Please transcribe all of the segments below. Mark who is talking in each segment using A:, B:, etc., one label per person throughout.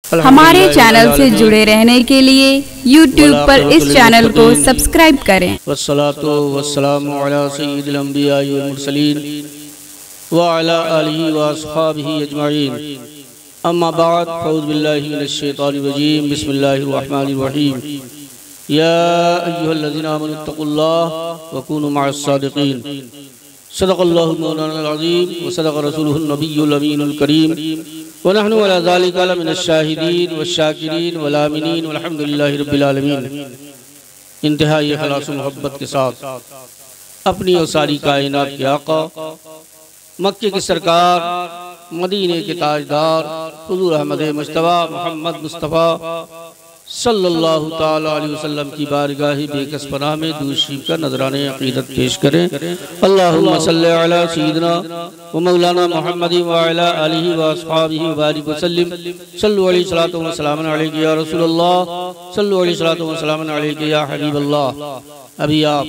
A: हमारे चैनल से जुड़े रहने के लिए YouTube पर इस चैनल को सब्सक्राइब करें।
B: वस्सलातु वस्सलामु अला सय्यिदिल अंबिया वल मुरसलीन व अला आलिहि व अस्हाबिहि अजमईन। अम्मा बाद, अऊज़ु बिल्लाहि मिनश शैतानिर रजीम। बिस्मिल्लाहिर रहमानिर रहीम। या अय्युहल्लज़ीना आमनुत्तक़ुल्लाह व कूनू मअस सादिक़ीन। सदक़ल्लाहु मौलाना अज़ीम व सदक़ रसूलुहुन नबियुल अमीनुल करीम व नहनु अला ज़ालिका लमिनश शाहिदीन व शाकिरीन व लामिनीन वल्हम्दुलिल्लाहि रब्बिल आलमीन। इंतहाई इख़लास मोहब्बत के साथ अपनी और सारी कायनात के आका, मक्के की सरकार, मदीने के ताजदार हुज़ूर अहमद मुज्तबा मोहम्मद मुस्तफ़ा सल्लल्लाहु ताला अलैहि वसल्लम की बारगाह बेकस पनाह में दूर शरीफ का नजराने अक़ीदत पेश करें। अल्लाहुम्मा सल्लि अला सय्यिदिना व मौलाना मुहम्मद व अला आलिहि व अस्हाबिहि व बारिक वसल्लिम। सल्लु अलैहि सलातो व सलाम अलैका या रसूलल्लाह, सल्लु अलैहि सलातो व सलाम अलैका या हबीबल्लाह। अभी आप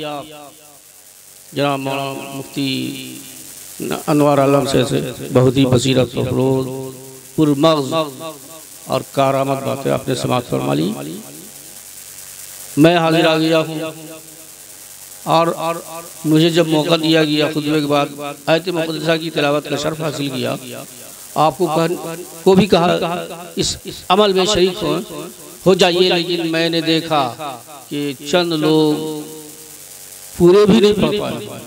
B: जनाब मौलाना मुफ्ती अनवार आलम से बहुत ही बसीरत अफरोज पुरमग़ज़ और कारामद बातें आपने समाअत फरमा ली। मैं हाजिर आ गया हूँ और मुझे जब मौका दिया गया खुतबे के बाद आयत मुक़द्दसा की तिलावत का शर्फ हासिल किया, आपको भी कहा इस अमल में शरीक हो जाइए, लेकिन मैंने देखा कि चंद लोग पूरे भी नहीं पढ़ पाए।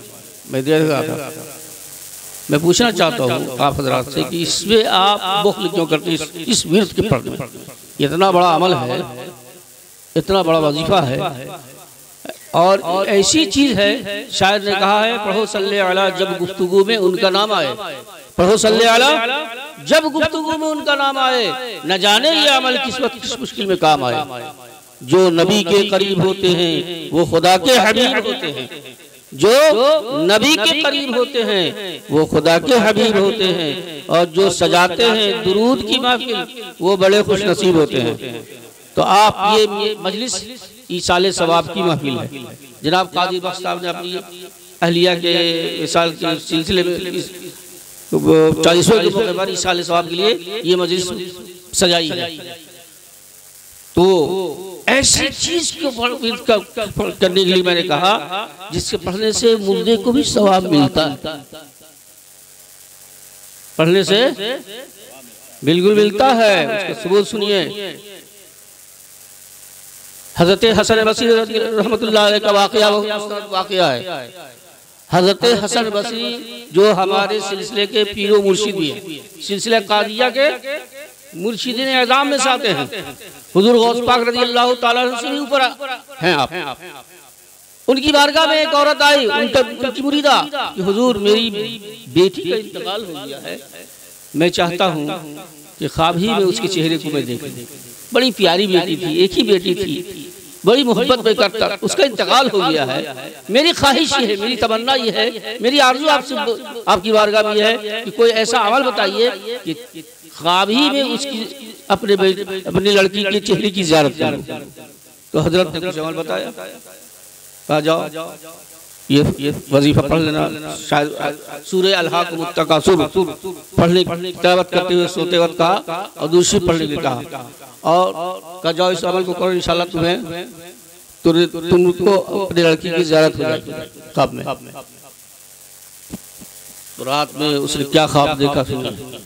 B: मैं देख रहा था, मैं पूछना चाहता हूँ आप हजरात से कि इसमें आप बुख़्ल क्यों करते हैं? इस विर्द के पढ़ने में इतना बड़ा अमल है, इतना बड़ा वजीफा है और ऐसी चीज़ है, शायद ने कहा है पढ़ो सल्ले अला जब गुफ्तगू में उनका नाम आए, पढ़ो सल्ले अला जब गुफ्तगू में उनका नाम आए। न जाने ये अमल किस वक्त किस मुश्किल में काम आए। जो नबी के करीब होते हैं वो खुदा के हबीब होते हैं, जो नबी के करीब होते हैं वो खुदा के हबीब होते हैं, और जो सजाते हैं दुरूद की महफिल वो बड़े खुश नसीब होते हैं। तो आप ये मजलिस ईसाले सवाब की महफिल है। जनाब काजी बख्श साहब ने अपनी अहलिया के साल के सिलसिले में 40वें के मौके पर ईसाले सवाब के लिए ये मजलिस सजाई है। तो ऐसी चीज को करने के लिए मैंने कहा जिसके पढ़ने से मुर्दे को भी सवाब मिलता है, पढ़ने से बिल्कुल मिलता है। उसका सबूत सुनिए। हजरत हसन बसरी रहमतुल्लाह अलैह का वाक़या है। हजरत हसन बसरी जो हमारे सिलसिले के पीरो मुर्शिद भी हैं, सिलसिले कादिया के मुर्शिदीन एज़ाम में से आते हैं। हुजूर गौस पाक रज़ी अल्लाह ताला से भी ऊपर हैं आप। उनकी बारगाह में एक औरत आई, उनकी मुरीदा कि हुजूर मेरी बेटी का इंतकाल हो गया है, मैं चाहता हूँ कि ख्वाब ही में उसके चेहरे को मैं देखूं। बड़ी प्यारी बेटी थी, एक ही बेटी थी, बड़ी मोहब्बत में करता, उसका इंतकाल हो गया है। मेरी ख्वाहिश ये है, मेरी तमन्ना ये है, मेरी आरज़ू आपसे आपकी बारगाह में है कि कोई ऐसा अमल बताइए कि ख्वाब ही में उसकी अपनी लड़की के चेहरे की ज़ियारत करूं। तो हजरत ने कुछ अमल बताया, कहा जाओ ये वजीफा पढ़ लेना, शायद सूरह अल-हाक़ुमुत तकासुर पढ़ने तिलावत करते हुए सोते वक्त कहा, और दूसरी पढ़ने के कहा, और कहा जाओ इस अमल को करो, इंशाल्लाह तुमको अपनी लड़की की ज़ियारत हो जाएगी ख्वाब में। तो रात में उसने क्या ख्वाब देखा सुनिए।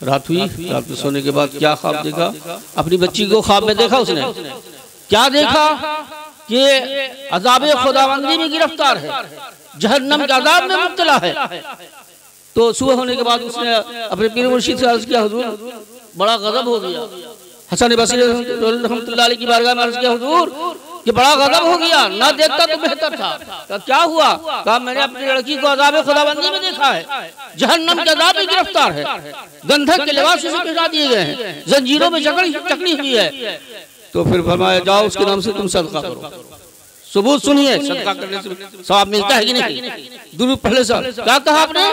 B: रात हुई, रात में सोने के बाद क्या ख्वाब देखा? अपनी बच्ची को ख्वाब में देखा। उसने क्या देखा कि अज़ाब खुदावंदी में गिरफ्तार है, जहन्नम के अज़ाब में मुब्तला है। तो सुबह होने के बाद उसने अपने पीर मुर्शिद से अर्ज़ किया, हुजूर बड़ा गज़ब हो गया। हसन बसरी रहमतुल्लाह अलैह की बारगाह में अर्ज़ किया, हुजूर कि बड़ा गज़ब हो गया, ना देखता तो बेहतर था। तो क्या हुआ? कहा मैंने अपनी लड़की को अज़ाब खुदाबंदी में देखा है, जहन्नम के अज़ाब में गिरफ्तार है, गंधक के लिबास उसे पहना दिए गए हैं, जंजीरों में जकड़ी हुई है। तो फिर फरमाया जाओ उसके नाम से तुम सदका करो। सबूत सुनिए, सदका करने से सवाब मिलता है कि नहीं? दुरूद पढ़ने से क्या कहा आपने?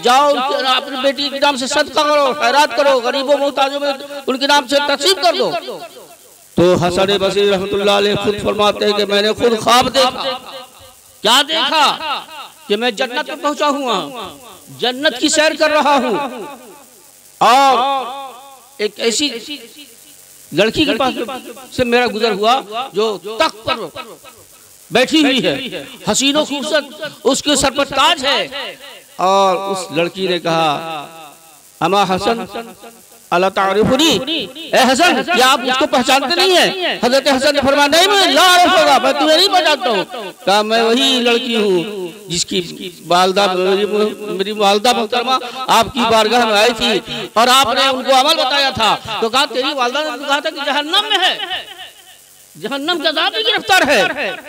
B: जाओ अपनी बेटी के नाम से सदका करो, खैरात करो, गरीबों मोहताजों में उनके नाम से तक़सीम कर दो। तो हसन बसरी रहमतुल्लाह अलैह खुद फरमाते हैं कि मैंने खुद ख्वाब देखा। क्या देखा? कि मैं जन्नत में पहुंचा हुआ, जन्नत की सैर कर रहा हूं, और एक ऐसी लड़की के पास से मेरा गुजर हुआ जो तख्त पर बैठी हुई है, हसीनो खूबसूरत, उसके सर पर ताज है। और उस लड़की ने कहा, अमा हसन अला तारिफुनी, ए हसन, क्या आप मुझको पहचानते नहीं है? हजरत हसन ने फरमाया, नहीं मैं ला होगा, मैं तुम्हें नहीं पहचानता हूँ। कहा, मैं वही लड़की हूँ जिसकी वालदा, मेरी वालदा मुहतरमा आपकी बारगाह में आई थी और आपने उनको अमल बताया था। तो कहा, तेरी वालदा ने कहा था कि जहन्नम में है, जहन्नम के अज़ाब में गिरफ्तार है,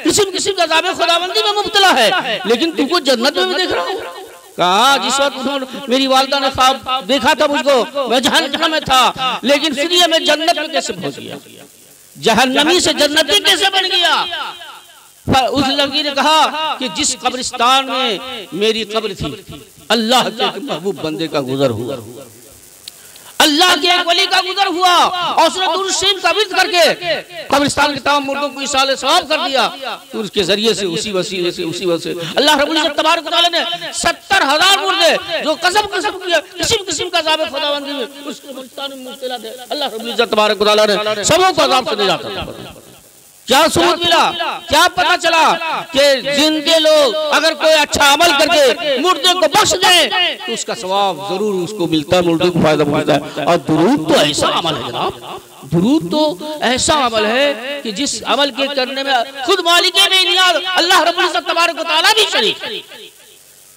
B: किस्म किस्म के अज़ाब खुदाबंदी में मुब्तला है, लेकिन तुमको जन्नत में भी देख रहा हूँ। कहा, जिस वक्त मेरी वालदा ने ख्वाब देखा था मुझको, मैं जहन्नम में था, लेकिन फिर ये मैं जन्नत में कैसे पहुंच गया, जहन्नमी से जन्नती कैसे बन गया? पर उस लड़की ने कहा कि जिस कब्रिस्तान में मेरी कब्र थी, अल्लाह के महबूब बंदे का गुजर हुआ, अल्लाह के एक वली का गुजर हुआ, और उसने दुरूद शरीफ का विर्द करके कब्रिस्तान के तमाम मुर्दों को इसाले सवाब कर दिया। तो उसके जरिए से उसी वसीले से अल्लाह रब्बुल इज्जत तबारक व तआला ने 70,000 मुर्दे जो कसम किस्म किस्म का अज़ाब खुदाबंदी में उसके कब्रिस्तान में मुब्तला थे, अल्लाह रब्बुल इज्जत तबारक व तआला ने सबों को अज़ाब से निजात दिया। क्या सबूत मिला, क्या पता चला कि जिंदे लोग अगर कोई अच्छा अमल करके मुर्दे को बख्श दे तो उसका सवाब जरूर उसको मिलता है, मुर्दे को फायदा पहुंचता है। और दुरूद तो ऐसा अमल है जनाब, दुरूद तो ऐसा अमल है कि जिस अमल के करने में खुद मालिक बेनियाज़ अल्लाह रब्बुल इज्जत तबारक व तआला भी शरीक है।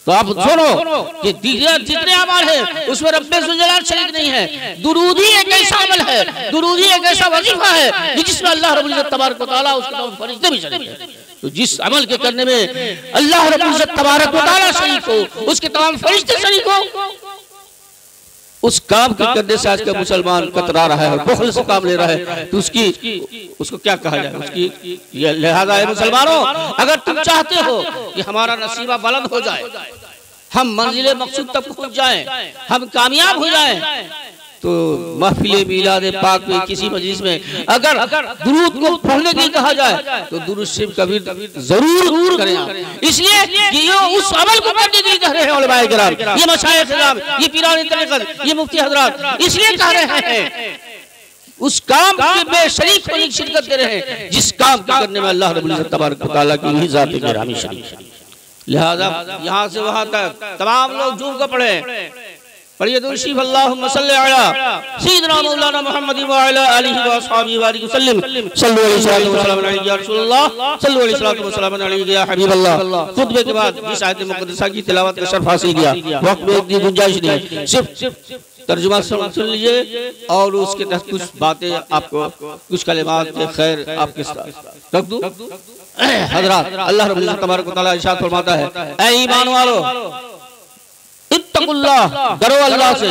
B: तो आप सुनो कि जितने अमल है उसमें रब्बे ज़ुल जलाल शरीक नहीं है। दुरूद ही एक ऐसा अमल है, दुरूद ही एक ऐसा वजीफा है जिसमें अल्लाह रब्बुल इज्जत तबारक व तआला उसके तमाम फरिश्ते भी शरीक हैं। तो जिस अमल के करने में अल्लाह रब्बुल इज्जत तबारक व तआला शरीक हो, उसके तमाम फरिश्ते शरीक हो, उस काम के करने से आज का मुसलमान कतरा रहा है और बुख़्ल से काम ले रहा है, तो उसको क्या कहा जाए? उसकी लिहाजा है मुसलमानों, अगर तुम चाहते हो कि हमारा नसीबा बुलंद हो जाए, हम मंजिले मकसूद तक पहुंच जाएं, हम कामयाब हो जाएं, तो महफिल मिलाद पाक में किसी मजलिस में अगर दुरूद को पढ़ने के लिए कहा जाए तो दुरूद शरीफ का विर्द जरूर करें। इसलिए कि ये उस अमल को करने के लिए कह रहे हैं उलमाए किराम, ये मशाइख किराम, ये पीरान तरीक़त, ये मुफ्ती हज़रात इसलिए कह रहे हैं उस काम में शरीक होने की शिरकत दे रहे हैं जिस काम को करने में अल्लाह रब्बुल इज्जत तबारक व तआला की ही ज़ात गिरामी शरीक। लिहाजा यहाँ से वहाँ तक तमाम लोग झूम कर पढ़े, पढ़िए दुरूद शरीफ, अल्लाहुम्मा सल्लि अला सय्यिदिना मौलाना मुहम्मद व अला आलिहि व अस्हाबिहि व बारिक वसल्लम, सल्लु अलैहि व सल्लम अलैहि या रसूलल्लाह, सल्लु अलैहि व सल्लम अलैहि या हबीबल्लाह। खुतबे के बाद जिस आयत मुक़द्दसा की तिलावत का शर्फ हासिल किया, वक्त में इतनी गुंजाइश नहीं, सिर्फ तर्जुमा सुन लीजिए और उसके तहत कुछ बातें आपको, कुछ कलिमात खैर आपके साथ रख दूं। हज़रात, अल्लाह रब्बुल इज्जत तबारक व तआला इरशाद फरमाता है, ऐ ईमान वालों, इत्तकुल्लाह, डरो अल्लाह से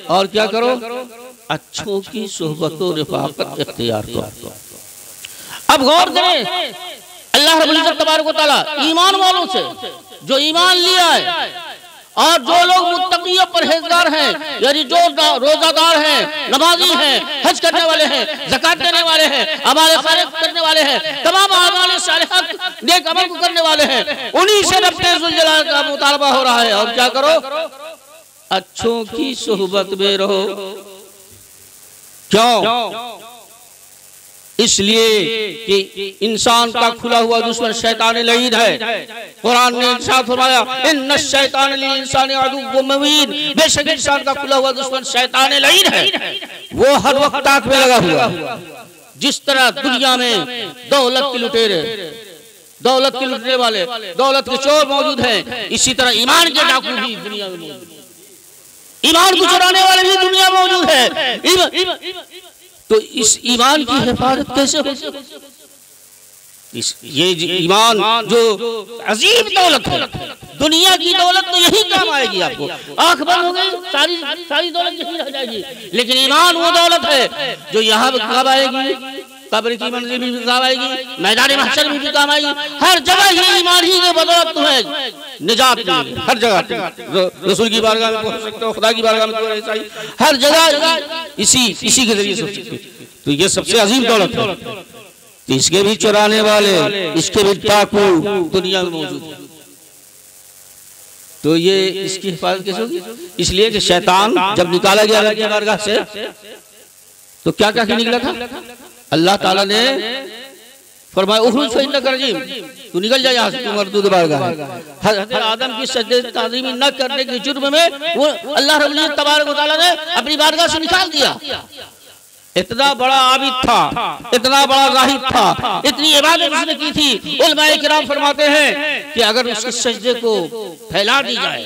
B: और क्या करो, अच्छों की सोहबत और रिफ़ाक़त इख्तियार करो। अब गौर करें, अल्लाह रब्बुल इज्जत तबारक व तआला ईमान वालों से, जो ईमान लिया है और जो लोग मुत्तकी और परहेजगार हैं, यानी जो रोजादार हैं, नमाजी हैं, हज करने वाले हैं, ज़कात देने वाले हैं, अमाल खैरात करने वाले हैं, तमाम अमाल सालिहात नेक अमल को करने वाले हैं, उन्हीं से रब्बे ज़ुल जलाल का मुतालबा हो रहा है। और क्या करो, अच्छों की सोहबत में रहो। क्यों? इसलिए कि इंसान का खुला हुआ दुश्मन शैतान लईन है। कुरान ने इरशाद फरमाया, इन्नश शैतान लिल इंसानि अदुव्वुम मुबीन, बेशक इंसान का खुला हुआ दुश्मन शैतान लईन है, वो हर वक्त ताक में लगा हुआ। जिस तरह दुनिया में दौलत के लुटेरे, दौलत के लुटने वाले, दौलत के चोर मौजूद हैं, इसी तरह ईमान के डाकू भी दुनिया में मौजूद हैं, ईमान को चुराने वाले भी दुनिया में मौजूद है। तो इस ईमान की हिफाजत कैसे हो? ये ईमान जो अजीम दौलत है, दुनिया की दौलत तो यही काम आएगी आपको, आंख बंद हो गई सारी दौलत यही रह जाएगी, लेकिन ईमान वो दौलत है जो यहाँ काम आएगी, कब्र की मंजिल में भी काम आएगी, मैदान महशर में भी काम आएगी। हर जगह ये ईमान ही के बदौलत तुम्हें निजात मिलेगी, हर जगह रसूल की बारगाह में पहुंच सकते हो, खुदा की बारगाह में पहुंच, हर जगह इसी के जरिए से। तो ये सबसे अजीम दौलत है, तो इसके भी चुराने वाले, इसके भी डाकू दुनिया में मौजूद है। तो ये इसकी हिफाजत कैसे होगी? इसलिए कि शैतान जब निकाला गया अल्लाह की बारगाह से तो क्या क्या निकला था? अल्लाह ताला ने फरमाया उखरुज फइन्नका रजीम, तू निकल जा यहाँ से, तू मरदूद बारगाह है। हज़रत आदम की सजदे ताज़ीम न करने के जुर्म में वो अल्लाह रब्बुल इज़्ज़त तबारक व तआला ने अपनी बारगाह से निकाल दिया। इतना बड़ा आबिद था, इतना बड़ा राहिब था, इतनी इबादत उसने की थी। उलमाए किराम फरमाते हैं कि अगर उसके सजदे को फैला दी जाए,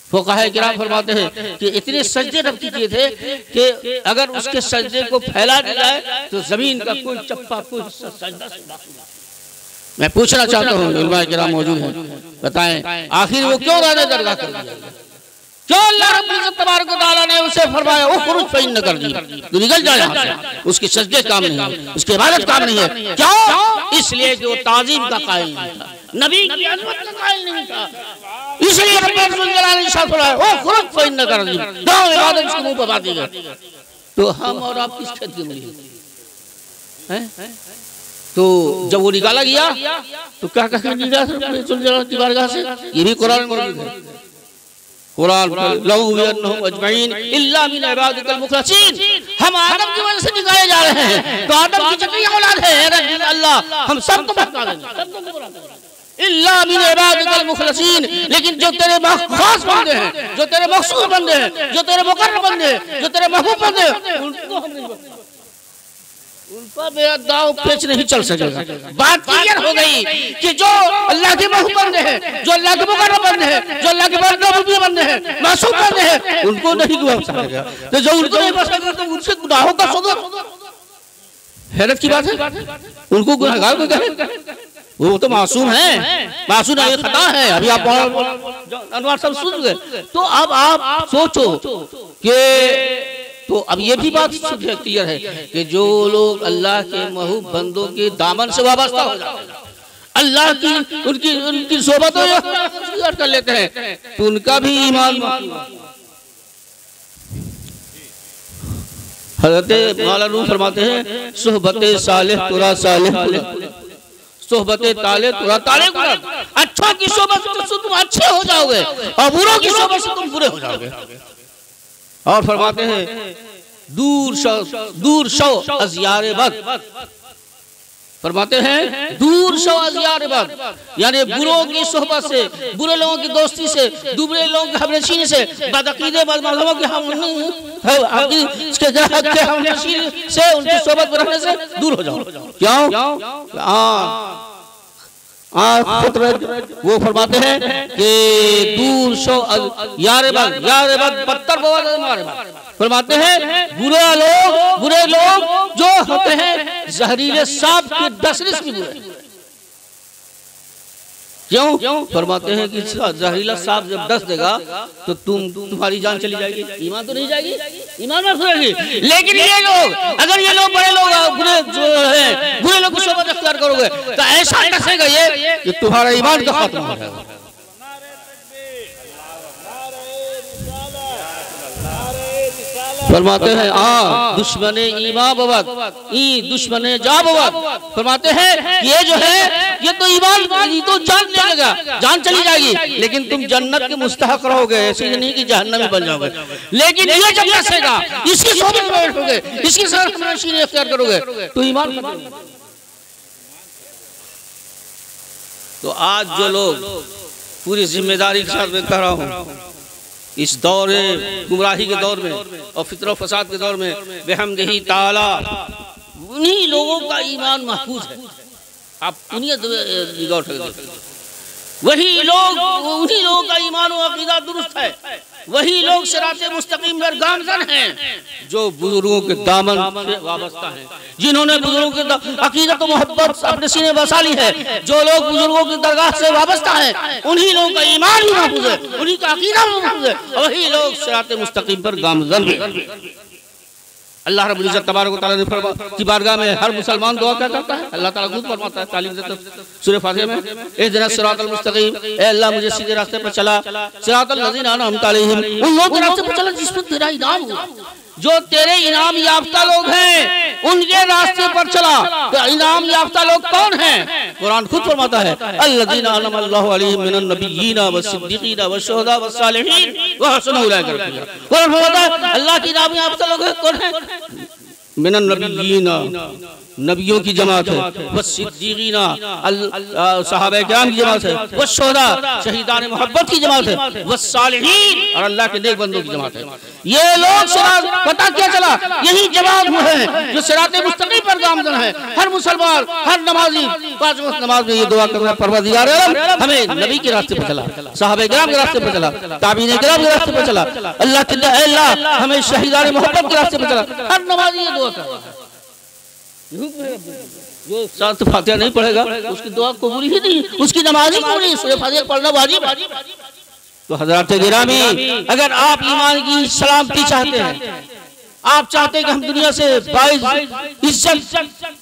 B: फुक़हा किराम फरमाते हैं कि इतने सजदे रब किए थे कि अगर उसके सजदे को फैला दिया जाए तो जमीन का कोई चप्पा कोई सजदा। मैं पूछना चाहता हूँ, उलमाए किराम मौजूद हैं, बताएं आखिर वो क्यों राने दरगाह कर दिया? क्यों अल्लाह रब्बुल इज़्ज़त तबारक व तआला ने उसे फरमाया उखरुज फइन्नका रजीम, तू निकल जा यहाँ से। उसकी सजदे काम नहीं है, उसकी इबादत काम नहीं है। क्यों? इसलिए कि वो ताज़ीम का कायल नहीं था, नबी की अज़मत का कायल नहीं था। इसलिए रब्बुल जलाल ने इरशाद फरमाया उखरुज फइन्नका रजीम, जाओ इबादत उसके मुंह पर बात कीजिए। तो हम और आप किस खेत के मूली हैं? तो जब वो निकाला गया तो क्या कहा रब्बुल जलाल की बारगाह से? ये भी कुरान में मौजूद है। कुरान अजमईन इल्ला मिन इबादिकल मुखलसीन, हम आदम की वजह से निकाले जा रहे हैं। तो आदम की जितनी औलाद है अल्लाह हम सबको बहका देंगे, सबको गुमराह करेंगे। इल्ला मिन इबादिकल मुखलसीन, लेकिन जो तेरे खास बंदे हैं, जो तेरे मखसूस बंदे हैं, जो तेरे मुकर्रम बंदे हैं, जो तेरे महबूब बंदे हैं, उनको हम नहीं बख्शेंगे। उनका मेरा दाव पेच नहीं चल सकेगा। बात क्लियर हो गई कि जो अल्लाह के महबूब बंदे हैं, जो अल्लाह के मुकर्रम बंदे हैं, जो अल्लाह के महबूब बंदे हैं, मासूम बंदे हैं, उनको नहीं बख्शा सकेगा। तो जो उनको नहीं बख्शा सकेगा तो उनसे गुनाहों का सदर। हैरत की बात है, उनको गुनहगार को कहे, वो तो मासूम है, मासूम है, खता है। अभी आप अनवार सब सुन गए। तो अब आप सोचो कि तो अब ये भी बात क्लियर है कि जो लोग अल्लाह के महबूब बंदों के दामन से वाबस्ता हो जाते हैं, अल्लाह की उनकी सोबत कर लेते हैं, तो उनका भी ईमान। हज़रत मौलाना रूम फरमाते हैं सोहबते सालेह तुरा सालेह, सोहबते ताले तुरा ताले। अच्छों की सोबत से तुम अच्छे हो जाओगे और बुरों की सोबत से तुम बुरे हो जाओगे। और फरमाते हैं दूर शो अज़ियारे बद, फरमाते हैं दूर शो अज़ियारे बद, यानी बुरों की सोहबत से, बुरे लोगों की दोस्ती से, बुरे लोगों के हमनशीनी से, बदअकीदे बदमज़हबों के हमनशीनी से, उनकी सोहबत में रहने से दूर हो जाओ। क्यों? वो फरमाते हैं कि दूर शो यारे बद बदतर फरमाते हैं बुरे लोग जो होते हैं जहरीले सांप के डसने से बुरे। क्यों? फरमाते हैं कि जहरीला सांप जब डस देगा तो तुम्हारी जान चली जाएगी, ईमान तो नहीं जाएगी, ईमान में खुलेगी। लेकिन ये लोग, अगर ये लोग बड़े लोग बुरे जो है, बुरे लोग को सोबत अख्तियार करोगे तो ऐसा डसेगा ये कि तुम्हारा ईमान का खात्मा हो जाएगा। फरमाते हैं दुश्मने ईमान बवत दुश्मने जा बवत। फरमाते हैं ये जो है ये तो ईमान तो जान ले लेगा, जान चली जाएगी, लेकिन तुम जन्नत के मुस्तहक रहोगे, ऐसे नहीं कि जहन्नमी बन जाओगे। लेकिन ये जब डसेगा, इसकी सोबत में बैठोगे, इसकी सरमशीनी इख्तियार करोगे तो ईमान। तो आज जो लोग पूरी जिम्मेदारी के साथ मैं कह रहा हूँ, इस दौर गुमराही के दौर में और फितरा फसाद के दौर में बेहमदिही ताला उन्हीं लोगों का ईमान महफूज है। आप उन्हीं निगाह उठा के वही लोग, उन्हीं लोगों का ईमान और अकीदा दुरुस्त है, वही लोग सिराते मुस्तकीम पर गामजन हैं जो बुजुर्गों के दामन से वाबस्ता हैं, जिन्होंने बुजुर्गों के अकीदत और मोहब्बत अपने सीने बसा ली है। जो लोग बुजुर्गों की दरगाह से वाबस्ता हैं उन्हीं लोगों का ईमान भी महफूज है, उन्हीं का अकीदा भी महफूज है, वही लोग सिराते मुस्तकीम पर गामजन हैं। अल्लाह रब्बुल इज़्ज़त तबारक व तआला ने की बारगाह में हर मुसलमान दुआ क्या करता है? अल्लाह ताला खुद फरमाता है तालीम देता सूरह फातिहा में, इहदिनस सिरातल मुस्तकीम, ए अल्लाह मुझे सीधे रास्ते पर चला, सिरातल लज़ीना अनअमता अलैहिम, उन लोगों के रास्ते पर चला जिस पर तेरा इनाम हुआ, जो तेरे इनाम याफ्ता लोग हैं उनके रास्ते पर चला। तो इनाम याफ्ता लोग कौन हैं? कुरान खुद फरमाता है अल्लज़ीना अनअम अल्लाहु अलैहिम मिनन नबिय्यीना वस्सिद्दीक़ीना वश्शुहदा वस्सालिहीन व हसुन उलाइका रफ़ीक़ा। कुरान फरमाता है अल्लाह के इनाम याफ्ता लोग कौन हैं? मिनन नबिय्यीना, नबियों की जमात है, वस्सिद्दीकीना, सहाबा किराम की जमात है, वश्शुहदा, शहीदान मोहब्बत की जमात है, वस्सालिहीन, और अल्लाह के नेक बंदों की जमात है। ये लोग सिरात, पता क्या चला, यही जमात वो है जो सिराते मुस्तकीम पर गामजन है। हर मुसलमान, हर नमाजी पांच वक्त नमाज में ये दुआ करना, परवरदिगार आलम हमें नबी के रास्ते पर चला, सहाबा किराम के रास्ते पर चला, ताबीन किराम के रास्ते पर चला, अल्लाह हमें शहीदान मोहब्बत के रास्ते पर चला। हर नमाजी ये दुआ करता है। जो साथ फातिहा नहीं पढ़ेगा उसकी दुआ कबूल ही नहीं, उसकी नमाज ही कबूल नहीं, सूरह फातिहा पढ़ना वाजिब। तो हज़रात गिरामी, अगर आप ईमान की सलामती चाहते हैं, आप चाहते हैं कि हम दुनिया से इज्जत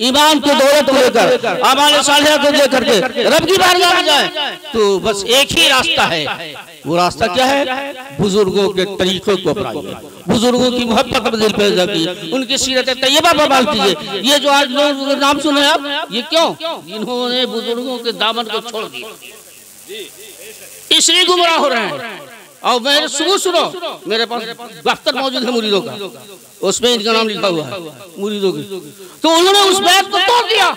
B: ईमान को दौलत को लेकर आमाल सालिहा को लेकर के रब की बारगाह में जाए, तो बस एक ही रास्ता है। वो रास्ता क्या है? बुजुर्गों के तरीकों को अपनाइए, बुजुर्गों की मोहब्बत अपने दिल पे पैदा कीजिए, उनकी सीरत तैयबा पर अमल कीजिए। ये जो आज लोग नाम सुने आप, ये क्यों? इन्होंने बुजुर्गों के दामन को छोड़ दिया, इसलिए गुमराह हो रहे हैं। और मेरे सुनो, मेरे पास दफ्तर मौजूद है मुरीदों का, उसमें इनका नाम लिखा हुआ है मुरीदों की। तो उन्होंने उस बैत को तोड़ दिया,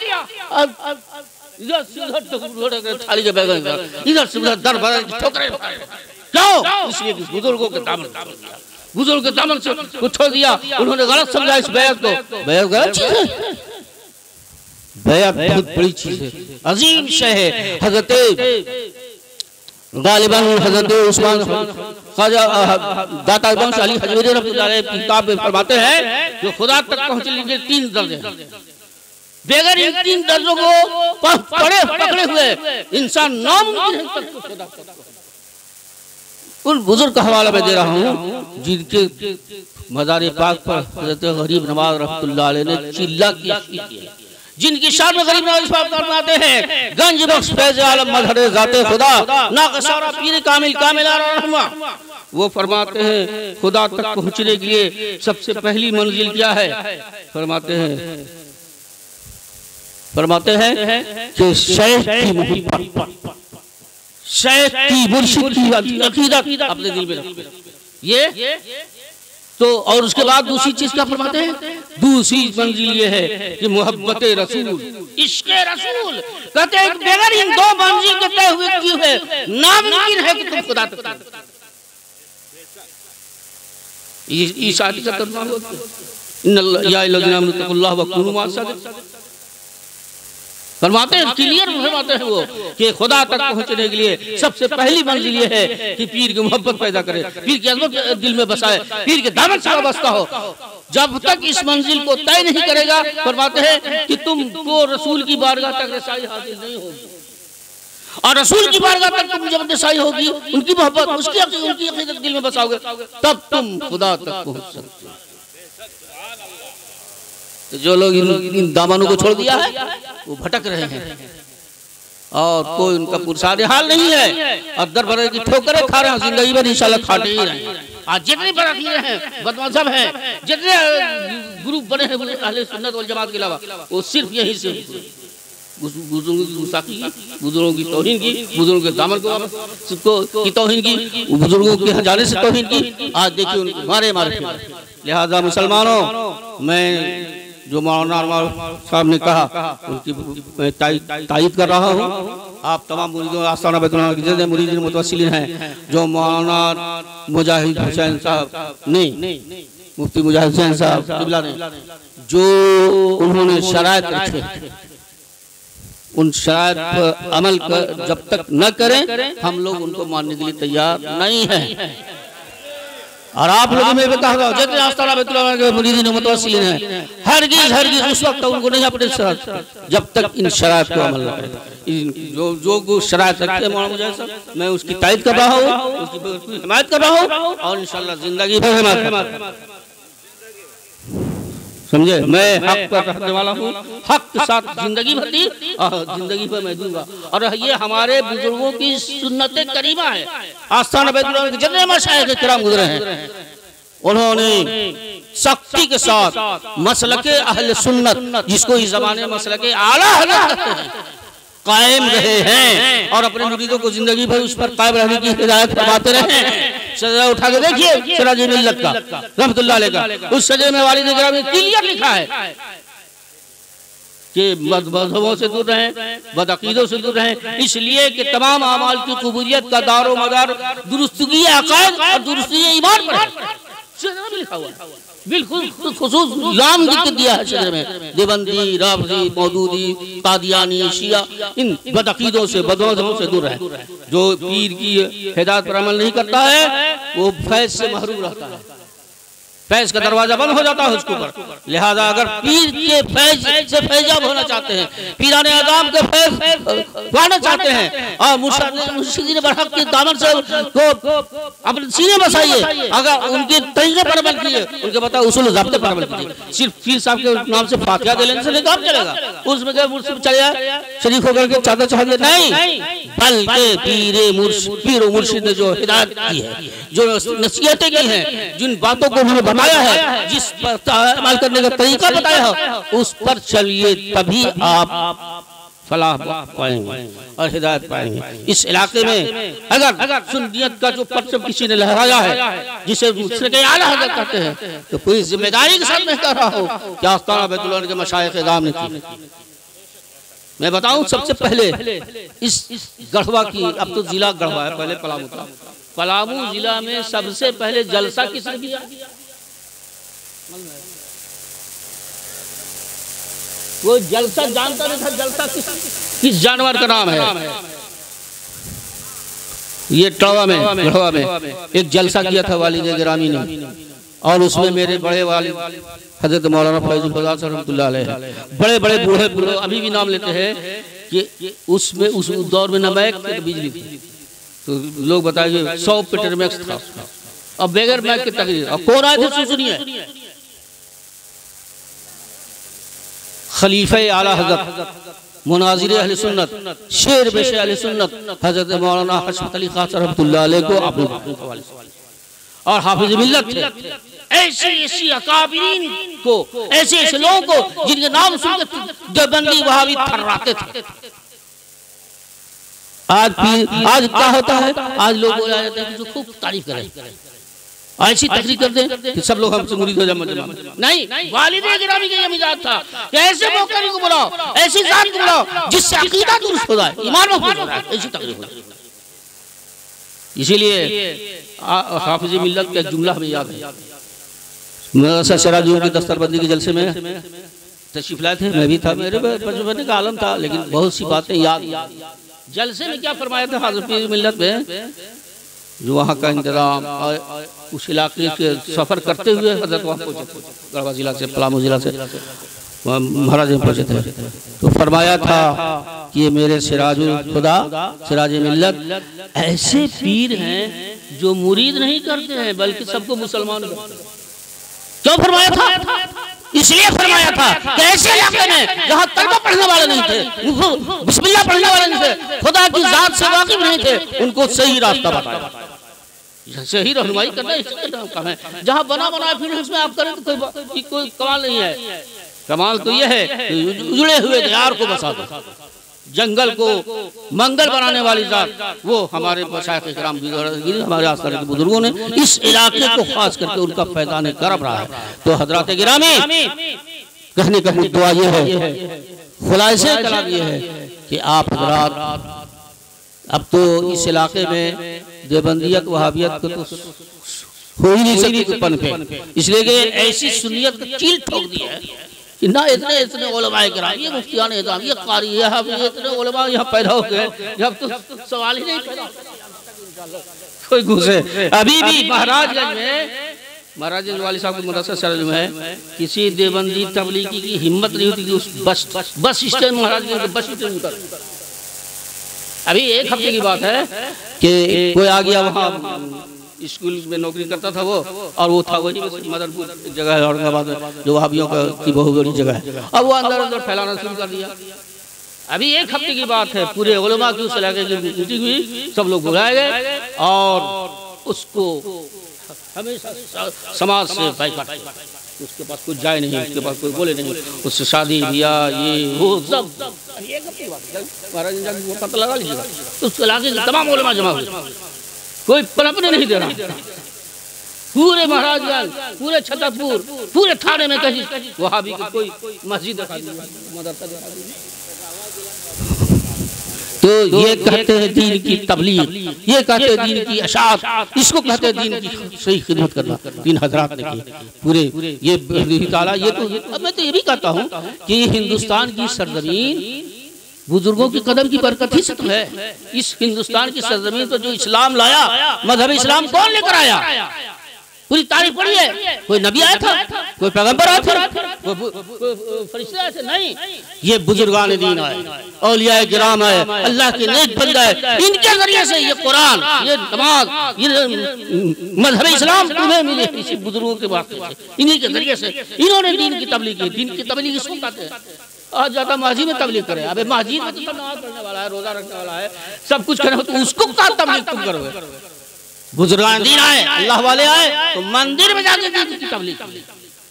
B: इधर थाली के बैग इधर से उधर दर बदर ठोकरे, क्यों? इसलिए बुजुर्गों के दामन, बुजुर्गों के दामन से छोड़ दिया। उन्होंने गलत समझा इस बैत को। बैत गलत चीज है, बैत बहुत बड़ी चीज है, अजीम शय है। हजरत गालिबन हजरत उस्मान ख्वाजा दाता बख्श अली हजवेरी रहमतुल्लाह अलैह की किताब में फरमाते हैं जो खुदा तक पहुंचने के 3 दर्जे हैं। बेगर इन 3 दर्जों को पकड़े हुए इंसान नामुमकिन है तक खुदा तक। उन बुजुर्ग का हवाला मैं दे रहा हूँ जिनके मज़ार पाक पर हजरत गरीब नवाज रहमतुल्लाह अलैह ने चिल्ला की, जिनकी शान में गरीब नवाज फरमाते हैं, गंज बख्श फैज़ आलम मजहर ज़ाते खुदा नाक़सारा पीर कामिल रहमा। वो फरमाते हैं खुदा तक पहुंचने के लिए सबसे पहली मंजिल क्या है? फरमाते हैं कि शेख की मोहब्बत, शेख की मुर्शिद की अकीदत अपने दिल में रखो। ये तो और उसके बाद दूसरी चीज क्या फरमाते हैं? दूसरी मंजिल ये है कि मोहब्बत रसूल, इश्क़ रसूल। कहते हैं बगैर इन 2 मंजिल के तय हुए की है नामुमकिन है कि तुम खुदा तक। ये शादी का तर्जुमा होता है, इन्नल्लाह या अय्युहल्लज़ीना आमनू तक़ुल्लाह व कूनू मअस-सादिक़ीन। फरमाते हैं, क्लियर फरमाते हैं वो कि खुदा तक पहुंचने के लिए सबसे पहली मंजिल ये है कि पीर की मोहब्बत पैदा करे, पीर की अज़मत दिल में बसाए, पीर के दामन से वाबस्ता हो। जब तक इस मंजिल को तय नहीं करेगा, फरमाते हैं कि तुमको रसूल की बारगाह तक रसाई हासिल नहीं होगी। और रसूल की बारगाह तक तुम जब रसाई होगी, उनकी मोहब्बत, उनकी अक़ीदत दिल में बसाओगे, तब तुम खुदा तक पहुंच सकते हो। तो जो लोग इन दामनों को छोड़ दिया है वो भटक रहे हैं और कोई उनका पुरसाद हाल नहीं है, और दर बदर की ठोकरें खा रहे हैं, जिंदगी भर इंशाल्लाह खाते ही रहेंगे। आज जितने बरातीर हैं, बदमज़हब हैं, जितने ग्रुप बने हैं अहले सुन्नत वल जमात के अलावा, वो सिर्फ यही से बुजुर्गों की गुस्ताखी, बुजुर्गों की तौहीन की, बुजुर्गों के दामन की तौहीन की, बुजुर्गों के यहाँ जाने से तौहीन की। आज देखिए उनको मारे। लिहाजा मुसलमानों, मैं जो मौलाना साहब ने कहा उनकी मैं तायीद कर रहा हूँ। आप तमाम मुरीदों आस्ताना बैतुल्लाह के जितने मुरीद मुतवस्सिलीन हैं, जो मौलाना मुजाहिद हुसैन साहब ने, मुफ्ती मुजाहिद हुसैन साहब क़िबला ने, जो उन्होंने शराइत रखे, उन शराइत पर अमल कर जब तक न करें, हम लोग उनको मानने के लिए तैयार नहीं हैं। और आप लोगों में भी कहा जितने आस्ताना बैतुल्लाह के मुरीदीन मुतवस्सिलीन हैं, हरगिज़ उस वक्त उनको नहीं अपने साथ जब तक इन शराइत को अमल न करें। जो शराइत रखते मौलाना मुजाहिद साहब, मैं उसकी तायीद कर रहा हूँ, उसकी हिमायत कर रहा हूँ, और इंशाअल्लाह जिंदगी भर हिमायत, समझे। मैं हक पर रहने वाला हूँ, हक के साथ जिंदगी भर दी और जिंदगी भर मैं दूंगा। और ये हमारे बुजुर्गों की सुन्नत करीमा है। आस्ताना बैतुल्लाह के जितने मशाइख किराम गुजरे हैं, उन्होंने सख्ती के साथ मसलके अहले सुन्नत, जिसको इस जमाने में मसलके आला हज़रत कहते हैं, कायम रहे हैं और अपने मुरीदों को जिंदगी भर उस पर कायम रहने की हिदायत फरमाते रहे हैं। सजरा उठा के देखिए सिराज मिल्लत का रहमतुल्लाह अलैह का, उस सजरे में वालिद गिरामी क्लियर लिखा है कि मजहबों से दूर रहें, बदअकीदों से दूर रहें, इसलिए कि तमाम अमाल की कबूलियत का दारो मदार दुरुस्तगी अक़ाइद और दुरुस्तगी ईमान पर है। लिखा हुआ बिल्कुल खुसूस नाम जिक्र दिया है शहर में, देवबंदी, राफजी, मौदूदी, कादियानी, शिया, इन बदअकीदों से बदमज़हबों से दूर रहें। जो पीर की हिदायत पर अमल नहीं करता है वो फैज़ से महरूम रहता है, फैज़ का दरवाजा बंद हो जाता है उसके ऊपर। लिहाजा अगर पीर के फैज़ से फैजाब होना चाहते हैं, पीराने आज़ाम के फैज़ पाना चाहते हैं और मुर्शिदीन बरहक के दामन से को अपने सीने बसाइए, अगर उनके तरीके पर अमल किए, उनके बताओ उसूल ज़ाब्ते पर अमल कीजिए। सिर्फ पीर साहब के नाम से फातिहा दे लेने से काम चलेगा, उसमें क्या मुर्शिद चले जाए शरीक होकर के चादर चढ़ा दिया, नहीं, बल्कि पीर मुर्शिद ने जो हिदायत की है, जो नसीहतें की हैं, जिन बातों को उन्होंने बताया है, जिस पर अमल करने का तरीका बताया है, उस पर चलिए, तभी आप फलाह पाएंगे और हिदायत पाएंगे। इस इलाके में अगर सुन्नियत का जो परचम किसी ने लहराया है, जिसे मुशरिक आला हज़रत कहते हैं, तो पूरी जिम्मेदारी के साथ मैं कह रहा हूँ कि आस्ताना बैतुल्लाह के मशाइख इज़ाम ने की। मैं बताऊं सबसे पहले इस गढ़वा की, अब तो जिला गढ़वा है, पहले पलामू था, पलामू जिला में सबसे पहले जलसा किसने किया? वो जलसा जानता नहीं था, जलसा किस जानवर का नाम है? ये टड़वा में, गढ़वा में एक जलसा किया था वालिद गिरामी ने, और उसमें मेरे बड़े वालिद हजरत मौलाना फैजुल खुदा रहमतुल्लाह अलैह, बड़े बड़े बूढ़े बूढ़े अभी भी नाम लेते हैं कि उसमें उस दौर में न मैक तो बिजली थी, तो लोग बताएंगे 100 पेटर मैक्स था, अब बगैर मैक के तकरीर। अब कौन आए थे सुनिए, खलीफा आला हज़रत मुनाज़िर अहले सुन्नत, शेर बेशे अहले सुन्नत हज़रत मौलाना हशमत अली खान रहमतुल्लाह अलैह को अपने और हाफिज मिल्लत थे। ऐसे अकाबिरीन को, ऐसे लोगों को जिनके नाम सुनकर देवबंदी वहाबी थर्राते थे। आज क्या होता है, आज लोग बोला जाता है कि जो खूब तारीफ करें, ऐसी तकरीर कर दें कि सब लोग हमसे मुरीद हो जाए। नहीं, वालिद गिरामी का ये मिजाज था कि ऐसे मौके को बुलाओ, ऐसी जात को बुलाओ जिससे अकीदा दुरुस्त हो जाए, ईमान महफूज हो जाए, ऐसी तकरीर हो। इसीलिए हाफिज मिल्लत का जुमला हमें याद है, मदरसा शराजूम की दस्तरबंदी के जलसे में तशरीफ लाए थे, मैं भी था, मेरे बचपन का आलम था, लेकिन बहुत सी बातें याद। जलसे में क्या फरमाया था हाफिज मिल्लत में, जो वहाँ का इंतजाम और उस इलाके से सफ़र करते हुए हजरत वहाँ पहुँचे, गढ़वा जिला से, पलामू जिला से महाराज में पहुँचे थे, तो फरमाया था कि ये मेरे सिराजुल खुदा, सिराज मिल्लत ऐसे पीर हैं जो मुरीद नहीं करते हैं बल्कि सबको मुसलमान करते हैं। क्यों फरमाया था? इसलिए फरमाया था कि ऐसे इलाके में जहाँ तलबा पढ़ने वाले नहीं थे, बिस्मिल्लाह पढ़ने वाले नहीं थे, खुदा की जात से वाकिफ नहीं थे, उनको सही रास्ता बताया, सही रहनुमाई करना इसका काम है। जहाँ बना बनाया फिर उसमें आप करें तो कोई कमाल नहीं है। कमाल तो यह है उजड़े हुए दियार को बसा दो, जंगल को मंगल बनाने वाली जात वो हमारे मशाइख इकराम, हमारे आसपास के बुजुर्गों ने इस इलाके को खास करके उनका फैज़ान करम रहा है। तो हजरात गिरामी, कहने का मुद्दा ये है, खुलासे कलाम ये है कि आप हजरात अब तो इस इलाके में देवबंदियत वहाबियत को तो हो ही नहीं सकती पन पे, इसलिए कि ऐसी सुन्नियत का कील ठोक दी है कि ना इतने उलमाए किराम, ये मुफ्तियान इज़ाम, ये कारी, इतने उलमा यहाँ पैदा हो गए, जब तो सवाल ही नहीं पैदा कोई घुसे। अभी भी महाराजगंज में वाली साहब की मदरसा शरज में है, किसी देवबंदी तबलीगी की हिम्मत नहीं होती कि उस bus stand Maharajganj bus stand उतर। अभी एक हफ्ते की बात है कि कोई आ गया, वहाँ स्कूल में नौकरी करता था वो, और वो था वही मदरपुर जगह है औरंगाबाद में, जो वहाबियों की बहुत बड़ी जगह है। अब वो अंदर फैलाना शुरू कर दिया। अभी एक हफ्ते की बात है, पूरे उलमा की उस इलाके की मीटिंग हुई, सब लोग बुलाए गए और उसको हमेशा समाज से बाइकाट, उसके पास कुछ जाए नहीं, उसके पास कोई बोले नहीं, उससे शादी ब्याह ये वो सब। महाराज पता लगा लीजिएगा, उस इलाके के तमाम उलमा जमा हुए कोई पनपने नहीं दे रहा। पूरे महाराजगंज, पूरे छतरपुर, पूरे थाने में कहीं वहाबी की कोई मस्जिद दिखा दी, मदरसा दिखा दी। तो ये कहते हैं दीन की तबलीग, ये कहते हैं दीन की अशात, इसको कहते हैं दीन की सही खिदमत करना। इन हजरात ने की पूरे ये ताला। ये तो अब मैं तो ये भी कहता हूँ कि हिंदुस्तान की सरजमीन बुजुर्गों की कदम की बरकत ही से तो है। इस हिंदुस्तान की सरजमीन तो जो इस्लाम लाया, मजहब इस्लाम कौन लेकर आया? पूरी तारीफ पढ़ी है। कोई नबी आया था, कोई पैगंबर आया था, कोई फरिश्ते आए थे? नहीं, ये बुजुर्गान दीन आए, औलिया किराम आए, अल्लाह के नेक बंदे आए। इनके जरिए से ये कुरान, ये नमाज, ये मजहब इस्लाम तुम्हें मिले इसी बुजुर्गों के वास्ते से, इन्हीं के जरिए से इन्होंने दीन की तबलीग की। दीन की तबलीग इसको कहते हैं। आज ज्यादा मस्जिद में तबलीग करे। अबे मस्जिद में तो नमाज पढ़ने वाला है, रोजा रखने वाला है, सब कुछ करे, तो उसको क्या तबलीग तुम करोगे? बुजुर्गान दीन आए, अल्लाह वाले आए, तो मंदिर में जाकर दीन की तबलीग,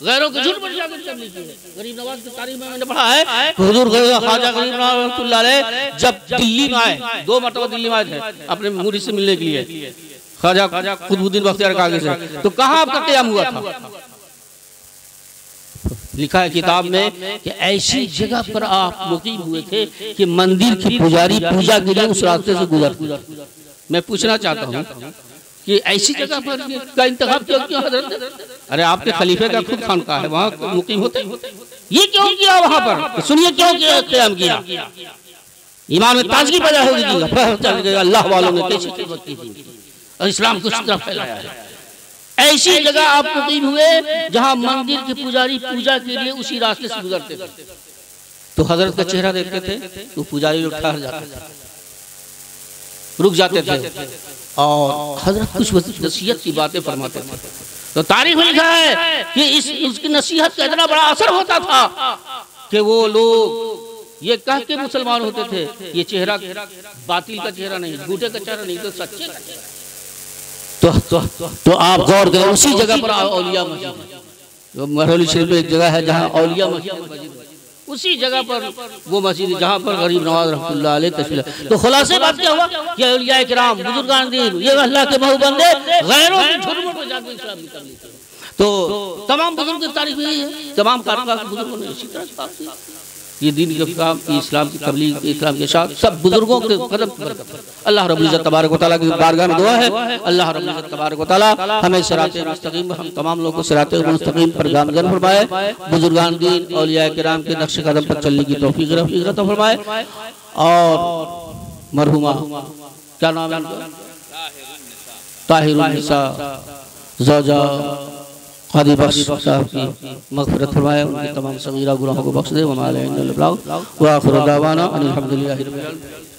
B: गैरों के झूठ पर जाकर तबलीग की। गरीब नवाज की तारीफ में मैंने पढ़ा है, हुजूर ख्वाजा गरीब नवाज रहमतुल्लाह अलैह जब दिल्ली में आए, 2 मरतबा दिल्ली में आए थे अपने मुरीद से मिलने के लिए, ख्वाजा कुतुबुद्दीन बख्तियार काकी से। तो कहाँ आपका क़याम हुआ था? लिखा है किताब में कि ऐसी जगह पर आप मुकीम हुए थे कि मंदिर की पुजारी पूजा के लिए उस रास्ते से गुजर। मैं पूछना चाहता हूँ कि ऐसी जगह पर का इंतखाब क्यों हजरत? अरे आपके खलीफे का खुद खानका है, वहाँ मुकीम होते, ये क्यों किया वहाँ पर? सुनिए क्यों क़याम किया। ईमान में ताजगी पैदा होगी, अल्लाह वालों ने कैसी खिदमत की थी और इस्लाम को किस तरह फैलाया है। ऐसी जगह आप मुकीम हुए जहाँ मंदिर के पुजारी पूजा के लिए उसी रास्ते से गुजरते थे। तो हजरत का चेहरा देखते थे तो पुजारी लोग ठहर जाते थे, रुक जाते थे और हजरत कुछ नसीहत की बातें फरमाते थे। तो तारीख में लिखा है कि उसकी नसीहत का इतना बड़ा असर होता था कि वो लोग ये कह के मुसलमान होते थे, ये चेहरा बातिल का चेहरा नहीं, झूठे का चेहरा नहीं, तो सच्चे का चेहरा। तो आप गौर करें, उसी जगह पर औलिया मस्जिद, महरौली शरीफ में एक जगह है जहाँ औलिया मस्जिद, उसी जगह पर वो मस्जिद जहाँ पर गरीब नवाज रहमतुल्लाह अलैह तशरीफ। तो खुलासे बात क्या हुआ कि औलिया किराम, बुजुर्गान दीन, ये अल्लाह के महबूब बंदे गैरों की झुर्मों में जाकर इस्लाम की तबलीग की। तो तमाम बुजुर्ग की तारीफ यही है, तमाम कारवा के बुजुर्गों ने इसी तरह से बात की। ये दीन के काम, इस्लाम की तबलीग, इस्लाम के साथ सब बुजुर्गों के कदम पर बरकत। अल्लाह रब्बुल इज्जत तबारक व तआला की बारगाह में दुआ है, अल्लाह रब्बुल इज्जत तबारक व तआला हमें सिराते मुस्तकीम, हम तमाम लोगों को सिराते मुस्तकीम पर गामजन फरमाए, बुजुर्गान दीन औलिया किराम के नक्श कदम पर चलने की तौफीक अता फरमाए। और मरहुमा क्या नाम है उनका, ताहिरुन निसा ज़ौजा कादी बख्श साहब की मग़फ़िरत फरमाए, उनके तमाम सगीरा गुनाहों को बख्श दे। व मा अलैना इल्लल बलाग व आखिरु दावाना अनिल हम्दुलिल्लाहि रब्बिल आलमीन।